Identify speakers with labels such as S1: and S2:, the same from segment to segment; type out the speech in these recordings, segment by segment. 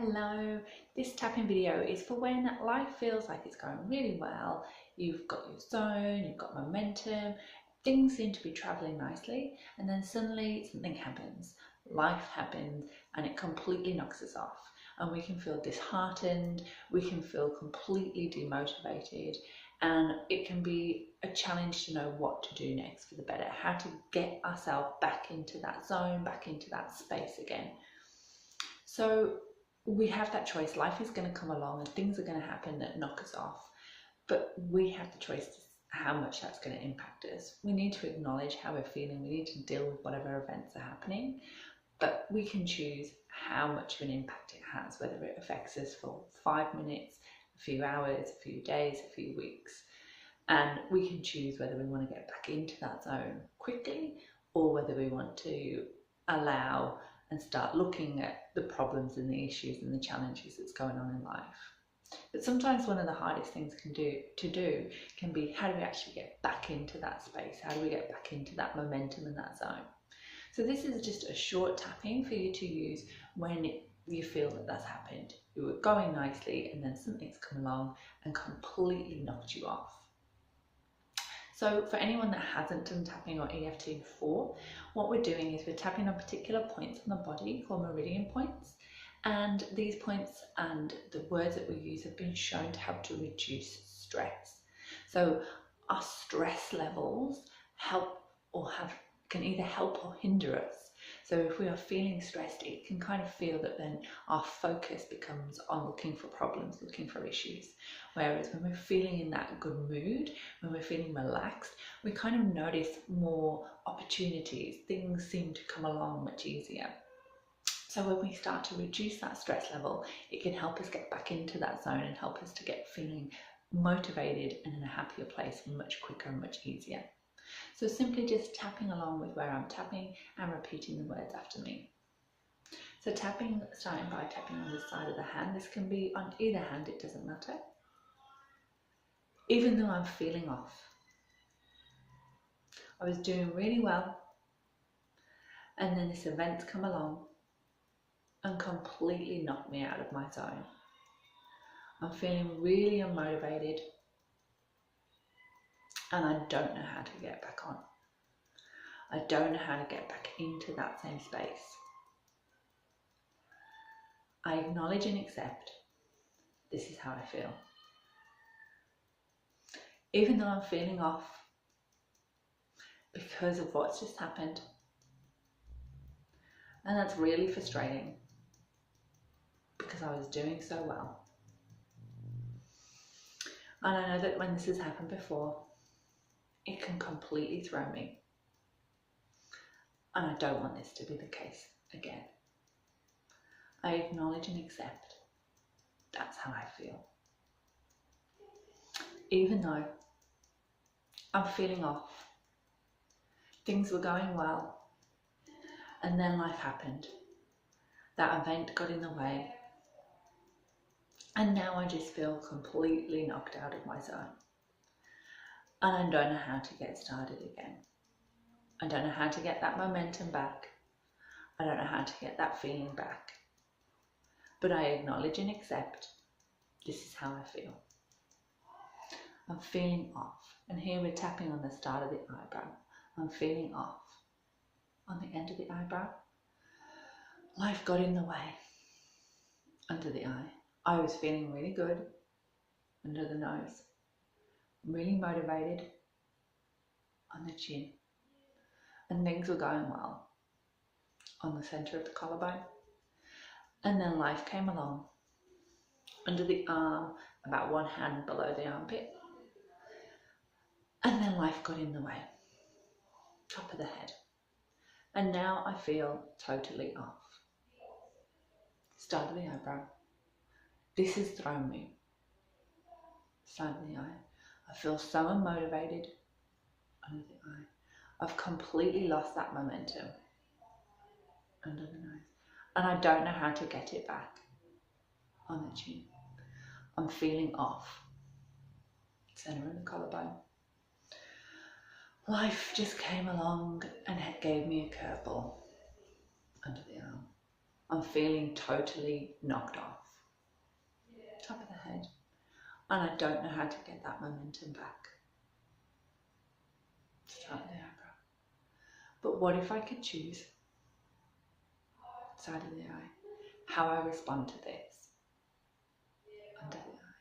S1: Hello, this tapping video is for when life feels like it's going really well, you've got your zone, you've got momentum, things seem to be traveling nicely, and then suddenly something happens. Life happens and it completely knocks us off, and we can feel disheartened, we can feel completely demotivated, and it can be a challenge to know what to do next for the better, how to get ourselves back into that zone, back into that space again. So we have that choice. Life is going to come along and things are going to happen that knock us off, but we have the choice to how much that's going to impact us. We need to acknowledge how we're feeling. We need to deal with whatever events are happening, but we can choose how much of an impact it has, whether it affects us for 5 minutes, a few hours, a few days, a few weeks. And we can choose whether we want to get back into that zone quickly or whether we want to allow and start looking at the problems and the issues and the challenges that's going on in life. But sometimes one of the hardest things to do can be, how do we actually get back into that space? How do we get back into that momentum and that zone? So this is just a short tapping for you to use when you feel that that's happened. You were going nicely and then something's come along and completely knocked you off. So for anyone that hasn't done tapping or EFT before, what we're doing is we're tapping on particular points on the body called meridian points. And these points and the words that we use have been shown to help to reduce stress. So our stress levels can either help or hinder us. So if we are feeling stressed, it can kind of feel that then our focus becomes on looking for problems, looking for issues. Whereas when we're feeling in that good mood, when we're feeling relaxed, we kind of notice more opportunities. Things seem to come along much easier. So when we start to reduce that stress level, it can help us get back into that zone and help us to get feeling motivated and in a happier place much quicker and much easier. So simply just tapping along with where I'm tapping and repeating the words after me. So starting by tapping on the side of the hand. This can be on either hand, it doesn't matter. Even though I'm feeling off, I was doing really well, and then this event's come along and completely knocked me out of my zone. I'm feeling really unmotivated and I don't know how to get back on. I don't know how to get back into that same space. I acknowledge and accept this is how I feel. Even though I'm feeling off because of what's just happened, and that's really frustrating because I was doing so well. And I know that when this has happened before, it can completely throw me. And I don't want this to be the case again. I acknowledge and accept that's how I feel. Even though I'm feeling off, things were going well, and then life happened. That event got in the way, and now I just feel completely knocked out of my zone. And I don't know how to get started again. I don't know how to get that momentum back. I don't know how to get that feeling back. But I acknowledge and accept this is how I feel. I'm feeling off. And here we're tapping on the start of the eyebrow. I'm feeling off. On the end of the eyebrow, life got in the way. Under the eye, I was feeling really good. Under the nose, really motivated. On the chin, and things were going well. On the center of the collarbone, and then life came along. Under the arm, about one hand below the armpit, and then life got in the way. Top of the head, and now I feel totally off. Start of the eyebrow, this has thrown me. Side of the eye, I feel so unmotivated. Under the eye, I've completely lost that momentum. Under the nose, and I don't know how to get it back. On the chin, I'm feeling off. Center of the collarbone, life just came along and gave me a curveball. Under the arm, I'm feeling totally knocked off. Top of the head. And I don't know how to get that momentum back. Start of the eyebrow. But what if I could choose, side of the eye, how I respond to this? Under the eye.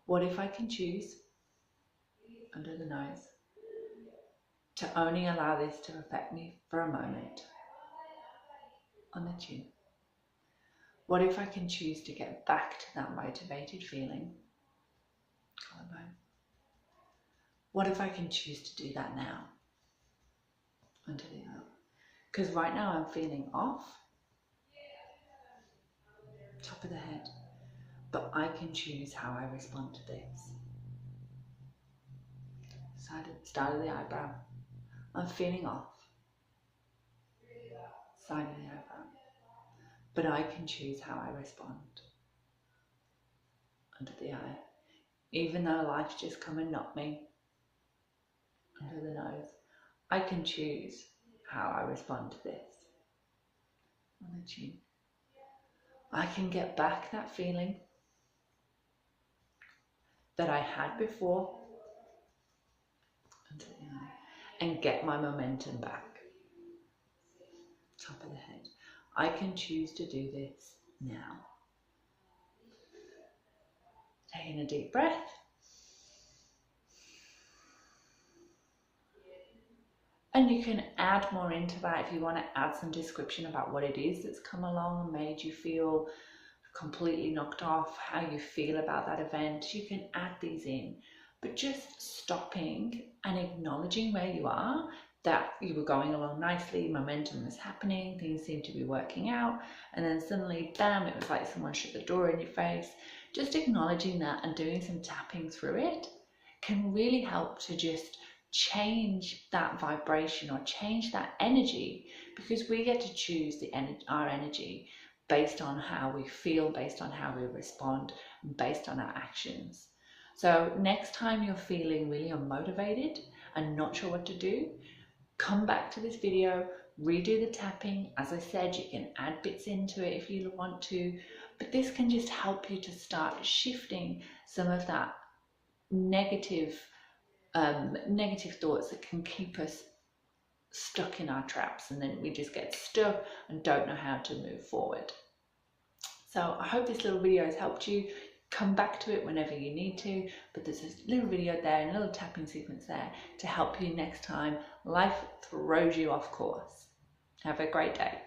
S1: What if I can choose, under the nose, to only allow this to affect me for a moment? On the chin. What if I can choose to get back to that motivated feeling? Collarbone. What if I can choose to do that now? Under the eye. Because right now I'm feeling off. Top of the head. But I can choose how I respond to this. Start of the eyebrow. I'm feeling off. Side of the eyebrow. But I can choose how I respond. Under the eye. Even though life's just come and knocked me. Under the nose. I can choose how I respond to this. On the chin. I can get back that feeling that I had before. Under the eye. And get my momentum back. Top of the head. I can choose to do this now. Taking a deep breath. And you can add more into that if you want to add some description about what it is that's come along and made you feel completely knocked off, how you feel about that event. You can add these in, but just stopping and acknowledging where you are, that you were going along nicely, momentum was happening, things seemed to be working out, and then suddenly, bam, it was like someone shut the door in your face. Just acknowledging that and doing some tapping through it can really help to just change that vibration or change that energy, because we get to choose our energy based on how we feel, based on how we respond, based on our actions. So next time you're feeling really unmotivated and not sure what to do, come back to this video, redo the tapping. As I said, you can add bits into it if you want to, but this can just help you to start shifting some of that negative thoughts that can keep us stuck in our traps, and then we just get stuck and don't know how to move forward. So I hope this little video has helped you. Come back to it whenever you need to, but there's a little video there and a little tapping sequence there to help you next time life throws you off course. Have a great day.